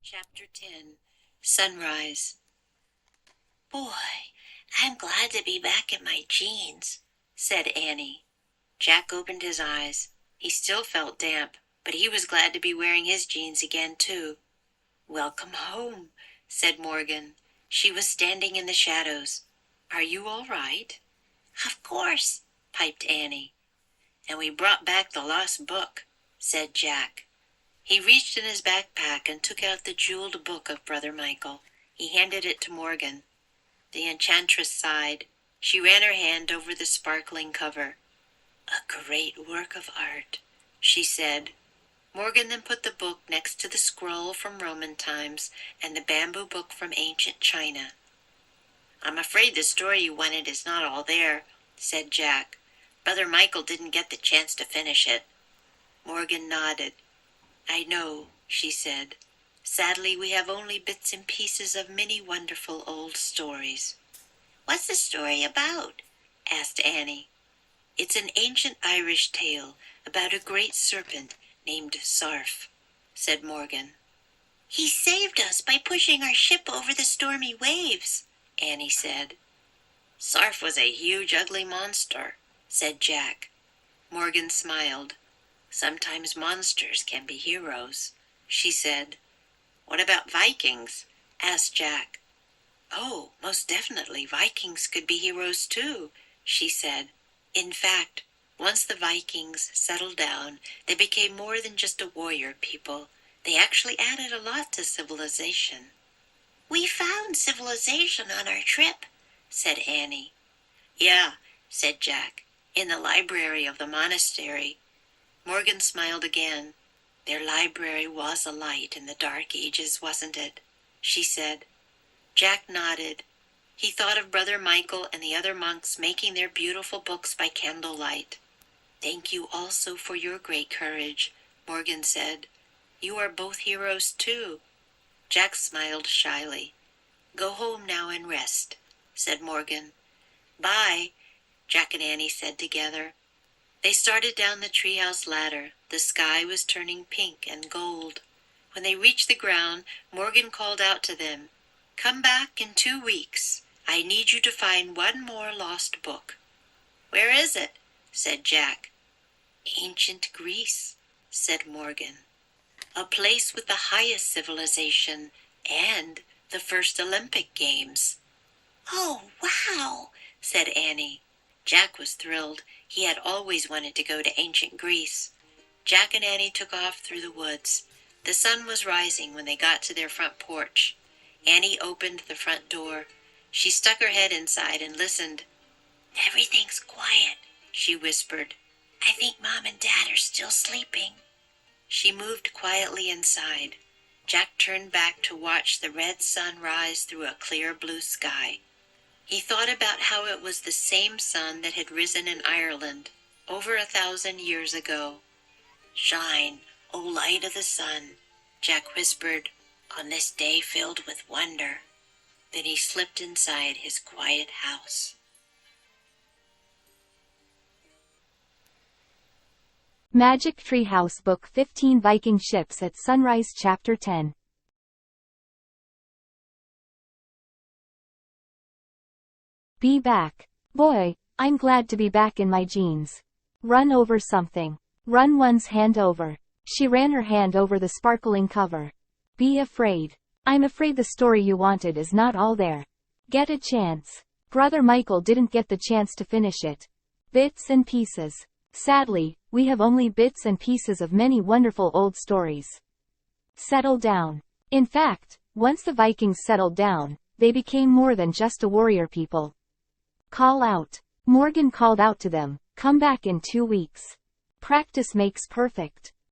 Chapter 10 Sunrise. "Boy, I'm glad to be back in my jeans," said Annie. Jack opened his eyes. He still felt damp, but he was glad to be wearing his jeans again, too. "Welcome home," said Morgan. She was standing in the shadows. "Are you all right?" "Of course," piped Annie. "And we brought back the lost book," said Jack. He reached in his backpack and took out the jeweled book of Brother Michael. He handed it to Morgan. The enchantress sighed. She ran her hand over the sparkling cover. "A great work of art," she said. Morgan then put the book next to the scroll from Roman times and the bamboo book from ancient China. "I'm afraid the story you wanted is not all there," said Jack. "Brother Michael didn't get the chance to finish it." Morgan nodded. "I know," she said. "Sadly, we have only bits and pieces of many wonderful old stories." "What's the story about?" asked Annie. "It's an ancient Irish tale about a great serpent named Sarf," said Morgan. "He saved us by pushing our ship over the stormy waves," Annie said. "Sarf was a huge, ugly monster," said Jack. Morgan smiled. "Sometimes monsters can be heroes," she said. "What about Vikings?" asked Jack. "Oh, most definitely, Vikings could be heroes too," she said. In fact, once the Vikings settled down, they became more than just a warrior people. They actually added a lot to civilization. "We found civilization on our trip," said Annie. "Yeah," said Jack, "in the library of the monastery." Morgan smiled again. "Their library was a light in the dark ages, wasn't it?" she said. Jack nodded. He thought of Brother Michael and the other monks making their beautiful books by candlelight. "Thank you also for your great courage," Morgan said. "You are both heroes too." Jack smiled shyly. "Go home now and rest," said Morgan. "Bye," Jack and Annie said together. They started down the treehouse ladder. The sky was turning pink and gold. When they reached the ground, Morgan called out to them, "Come back in 2 weeks. I need you to find one more lost book." "Where is it?" said Jack. "Ancient Greece," said Morgan. "A place with the highest civilization and the first Olympic Games." "Oh, wow," said Annie. Jack was thrilled. He had always wanted to go to ancient Greece. Jack and Annie took off through the woods. The sun was rising when they got to their front porch. Annie opened the front door. She stuck her head inside and listened. "Everything's quiet," she whispered. "I think Mom and Dad are still sleeping." She moved quietly inside. Jack turned back to watch the red sun rise through a clear blue sky. He thought about how it was the same sun that had risen in Ireland over 1,000 years ago. "Shine, O light of the sun," Jack whispered, "on this day filled with wonder." Then he slipped inside his quiet house. ㅣ매직트리하우스 Book 15 Viking Ships at Sunrise Chapter 10. Be back. Boy, I'm glad to be back in my jeans. Run over something. Run one's hand over. She ran her hand over the sparkling cover. Be afraid. I'm afraid the story you wanted is not all there. Get a chance. Brother Michael didn't get the chance to finish it. Bits and pieces. Sadly, we have only bits and pieces of many wonderful old stories. Settle down. In fact, once the Vikings settled down, they became more than just a warrior people. Call out. Morgan called out to them, "Come back in 2 weeks. Practice makes perfect."